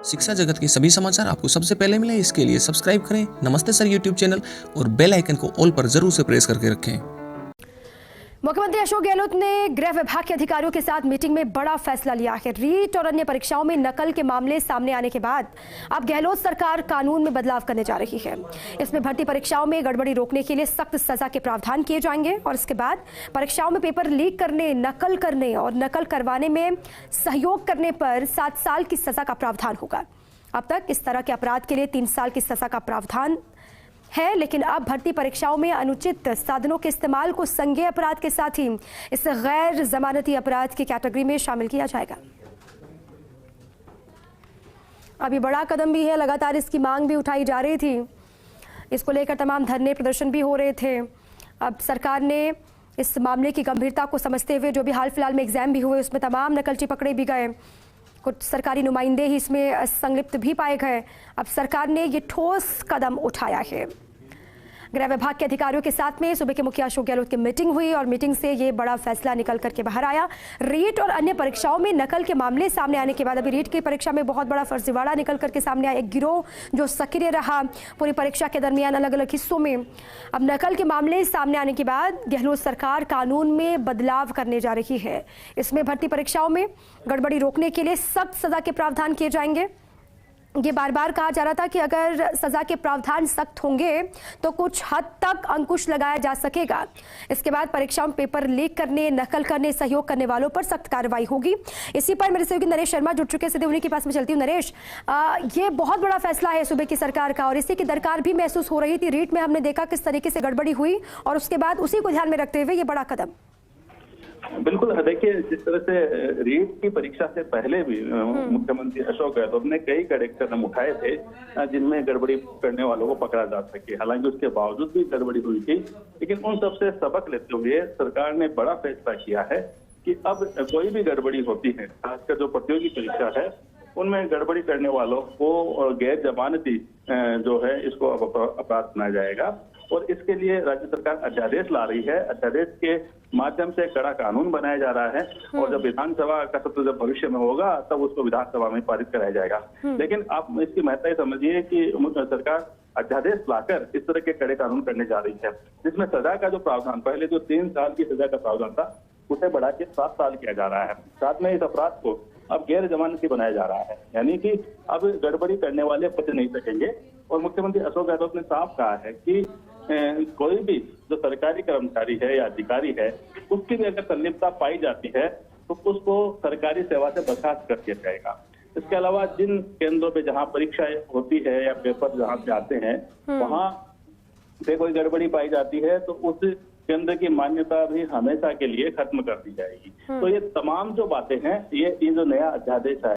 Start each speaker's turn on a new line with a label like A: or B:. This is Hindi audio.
A: शिक्षा जगत के सभी समाचार आपको सबसे पहले मिले, इसके लिए सब्सक्राइब करें नमस्ते सर यूट्यूब चैनल और बेल आइकन को ऑल पर जरूर से प्रेस करके रखें।
B: मुख्यमंत्री अशोक गहलोत ने गृह विभाग के अधिकारियों के साथ मीटिंग में बड़ा फैसला लिया है। रीट और अन्य परीक्षाओं में नकल के मामले सामने आने के बाद अब गहलोत सरकार कानून में बदलाव करने जा रही है। इसमें भर्ती परीक्षाओं में गड़बड़ी रोकने के लिए सख्त सजा के प्रावधान किए जाएंगे और इसके बाद परीक्षाओं में पेपर लीक करने, नकल करने और नकल करवाने में सहयोग करने पर 7 साल की सजा का प्रावधान होगा। अब तक इस तरह के अपराध के लिए 3 साल की सजा का प्रावधान है, लेकिन अब भर्ती परीक्षाओं में अनुचित साधनों के इस्तेमाल को संज्ञेय अपराध के साथ ही इस गैर जमानती अपराध की कैटेगरी में शामिल किया जाएगा। अभी बड़ा कदम भी है, लगातार इसकी मांग भी उठाई जा रही थी, इसको लेकर तमाम धरने प्रदर्शन भी हो रहे थे। अब सरकार ने इस मामले की गंभीरता को समझते हुए जो भी हाल फिलहाल में एग्जाम भी हुए उसमें तमाम नकलची पकड़े भी गए, कुछ सरकारी नुमाइंदे ही इसमें संलिप्त भी पाए गए। अब सरकार ने ये ठोस कदम उठाया है। गृह विभाग के अधिकारियों के साथ में सूबे के मुखिया अशोक गहलोत की मीटिंग हुई और मीटिंग से ये बड़ा फैसला निकल करके बाहर आया। रीट और अन्य परीक्षाओं में नकल के मामले सामने आने के बाद अभी रीट की परीक्षा में बहुत बड़ा फर्जीवाड़ा निकल करके सामने आया। एक गिरोह जो सक्रिय रहा पूरी परीक्षा के दरमियान अलग अलग हिस्सों में। अब नकल के मामले सामने आने के बाद गहलोत सरकार कानून में बदलाव करने जा रही है। इसमें भर्ती परीक्षाओं में गड़बड़ी रोकने के लिए सख्त सजा के प्रावधान किए जाएंगे। ये बार बार कहा जा रहा था कि अगर सजा के प्रावधान सख्त होंगे तो कुछ हद तक अंकुश लगाया जा सकेगा। इसके बाद परीक्षाओं में पेपर लीक करने, नकल करने, सहयोग करने वालों पर सख्त कार्रवाई होगी। इसी पर मेरे सहयोगी नरेश शर्मा जुड़ चुके, सीधे उन्हीं के पास में चलती हूँ। नरेश, ये बहुत बड़ा फैसला है सूबे की सरकार का और इसी की दरकार भी महसूस हो रही थी। रीट में हमने देखा किस तरीके से गड़बड़ी हुई और उसके बाद उसी को ध्यान में रखते हुए ये बड़ा कदम।
C: बिल्कुल, देखिए जिस तरह से रीट की परीक्षा से पहले भी मुख्यमंत्री अशोक गहलोत ने कई कड़े कदम उठाए थे जिनमें गड़बड़ी करने वालों को पकड़ा जा सके। हालांकि उसके बावजूद भी गड़बड़ी हुई थी, लेकिन उन सबसे सबक लेते हुए सरकार ने बड़ा फैसला किया है कि अब कोई भी गड़बड़ी होती है, खासकर जो प्रतियोगी परीक्षा है उनमें गड़बड़ी करने वालों को गैर जमानती जो है इसको अपराध बनाया जाएगा। और इसके लिए राज्य सरकार अध्यादेश ला रही है। अध्यादेश के माध्यम से कड़ा कानून बनाया जा रहा है और जब विधानसभा का सत्र जब भविष्य में होगा तब उसको विधानसभा में पारित कराया जाएगा। लेकिन आप इसकी महत्ता समझिए कि सरकार अध्यादेश लाकर इस तरह के कड़े कानून करने जा रही है, जिसमें सजा का जो प्रावधान पहले जो 3 साल की सजा का प्रावधान था उसे बढ़ा के 7 साल किया जा रहा है। साथ में इस अपराध को अब गैर जमानती बनाया जा रहा है, यानी कि अब गड़बड़ी करने वाले बच नहीं सकेंगे। और मुख्यमंत्री अशोक गहलोत ने साफ कहा है कि कोई भी जो सरकारी कर्मचारी है या अधिकारी है उसकी भी अगर संलिप्तता पाई जाती है तो उसको सरकारी सेवा से बर्खास्त कर दिया जाएगा। इसके अलावा जिन केंद्रों पे जहां परीक्षाएं होती है या पेपर जहां पे आते हैं वहां पे कोई गड़बड़ी पाई जाती है तो उस केंद्र की मान्यता भी हमेशा के लिए खत्म कर दी जाएगी। तो ये तमाम जो बातें हैं, ये जो नया अध्यादेश है